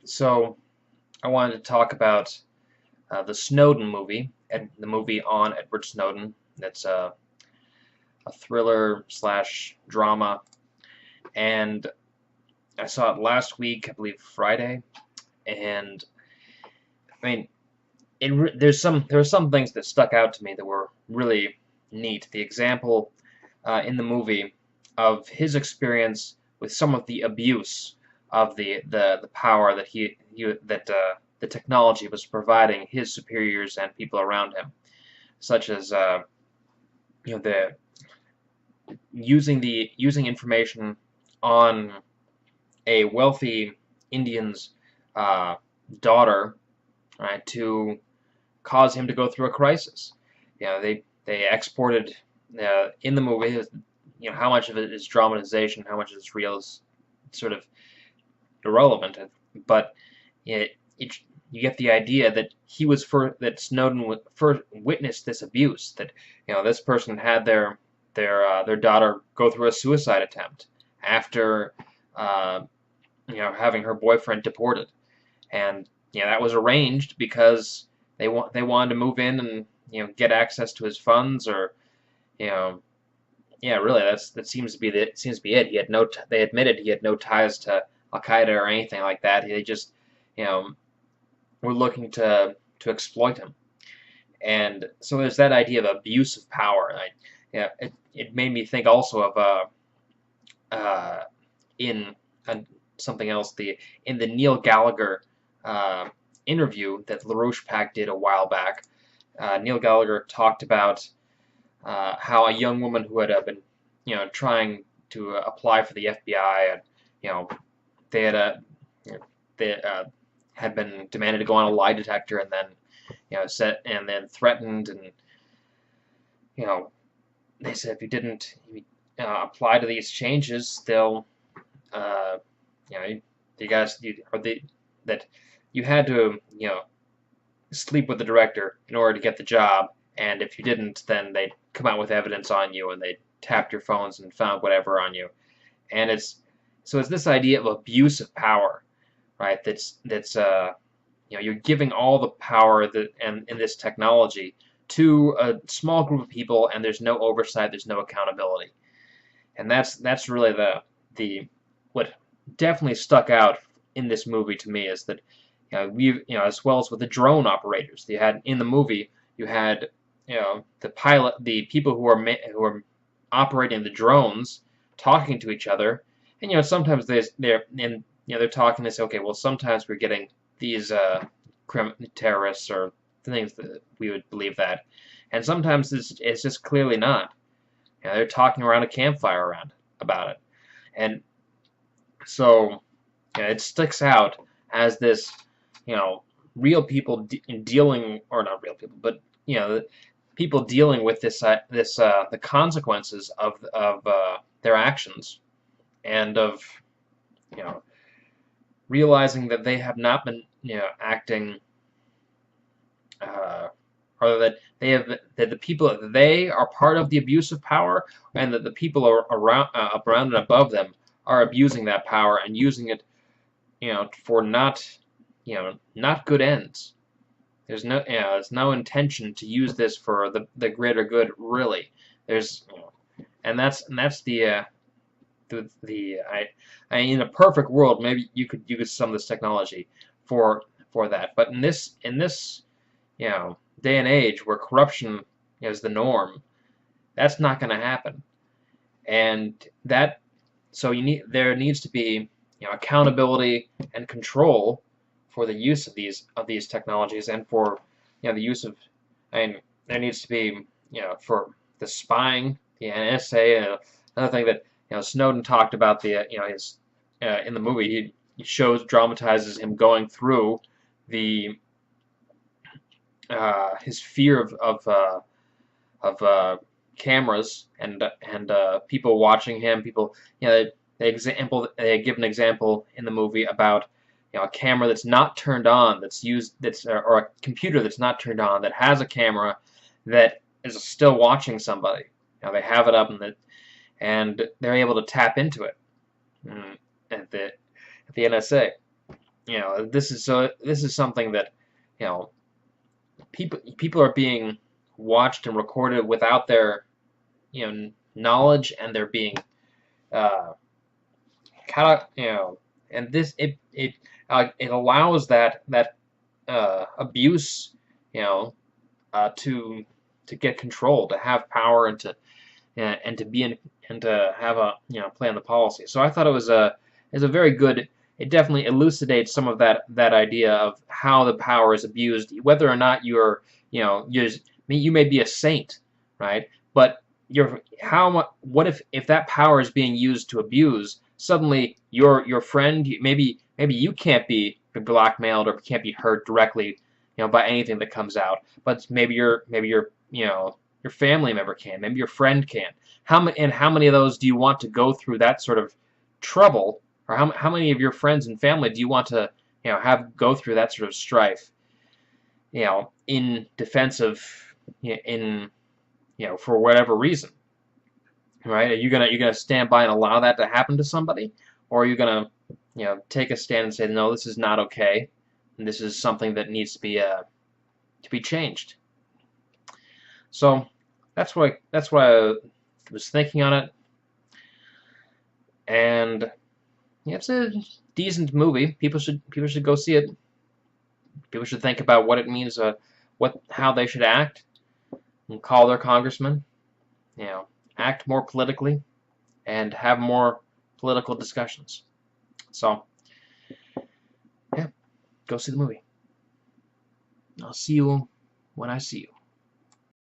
So I wanted to talk about the Snowden movie, and the movie on Edward Snowden. That's a thriller slash drama, and I saw it last week, I believe Friday. And I mean, there were some things that stuck out to me that were really neat. The example in the movie of his experience with some of the abuse of the power that the technology was providing his superiors and people around him, such as the using information on a wealthy Indian's uh, daughter, right, to cause him to go through a crisis. They exported in the movie. How much of it is dramatization, how much is real is sort of irrelevant. But it you get the idea that that Snowden first witnessed this abuse. That this person had their daughter go through a suicide attempt after uh, having her boyfriend deported, and that was arranged because they wanted to move in and get access to his funds, or you know yeah, really, that seems to be it. They admitted he had no ties to Al Qaeda or anything like that. They just, you know, were looking to exploit him. And so there's that idea of abuse of power. It made me think also of in something else, the in the Neil Gallagher uh, interview that LaRouche Pack did a while back. Neil Gallagher talked about how a young woman who had been, trying to apply for the FBI, and you know, they had they had been demanded to go on a lie detector, and then threatened, and you know, they said if you didn't apply to these changes, they'll, uh, you know, you guys, that you had to, sleep with the director in order to get the job, and if you didn't, then they'd come out with evidence on you, and they tapped your phones and found whatever on you. And it's this idea of abuse of power, right? You're giving all the power that and in this technology to a small group of people, and there's no oversight, there's no accountability, and that's really the what definitely stuck out in this movie to me is that as well as with the drone operators you had in the movie. You had the people who are operating the drones talking to each other, and sometimes they're talking. They say, okay, well, sometimes we're getting these terrorists or things that we would believe that, and sometimes it's just clearly not. They're talking around a campfire around about it, and so it sticks out as this, real people dealing, or not real people, but people dealing with the consequences of their actions, and of you know realizing that they have not been acting, or that the people, that they are part of the abuse of power, and that the people around and above them are abusing that power and using it for not good ends. There's no intention to use this for the greater good, really. There's and that's the I in a perfect world, maybe you could use some of this technology for that. But in this day and age where corruption is the norm, that's not going to happen. And that so there needs to be accountability and control for the use of these technologies, and for the use of, I mean, there needs to be for the spying, the NSA. Another thing that Snowden talked about, his in the movie, he dramatizes him going through the his fear of cameras and people watching him. People, they give an example in the movie about a camera that's not turned on, or a computer that's not turned on, that has a camera that is still watching somebody. They have it up, and they're able to tap into it, at the NSA. this is something that, you know, people are being watched and recorded without their, knowledge, and they're being uh, kind of, and this it allows that abuse, you know, to get control, to have power, and to be in, and to have a, play on the policy. So I thought it was a very good. It definitely elucidates some of that idea of how the power is abused, whether or not you're, you may be a saint, right? But you're what if that power is being used to abuse? Suddenly, your friend, maybe you can't be blackmailed or can't be hurt directly, by anything that comes out, but maybe your your family member can, maybe your friend can. How many of those do you want to go through that sort of trouble, or how many of your friends and family do you want to, have go through that sort of strife, in defense of, in, for whatever reason, right? Are you gonna stand by and allow that to happen to somebody, or are you gonna, take a stand and say, no, this is not okay, and this is something that needs to be changed? So that's what I was thinking on it, and yeah, it's a decent movie. People should go see it. People should think about what it means, how they should act, and call their congressman. You know, act more politically and have more political discussions. So yeah, go see the movie. I'll see you when I see you.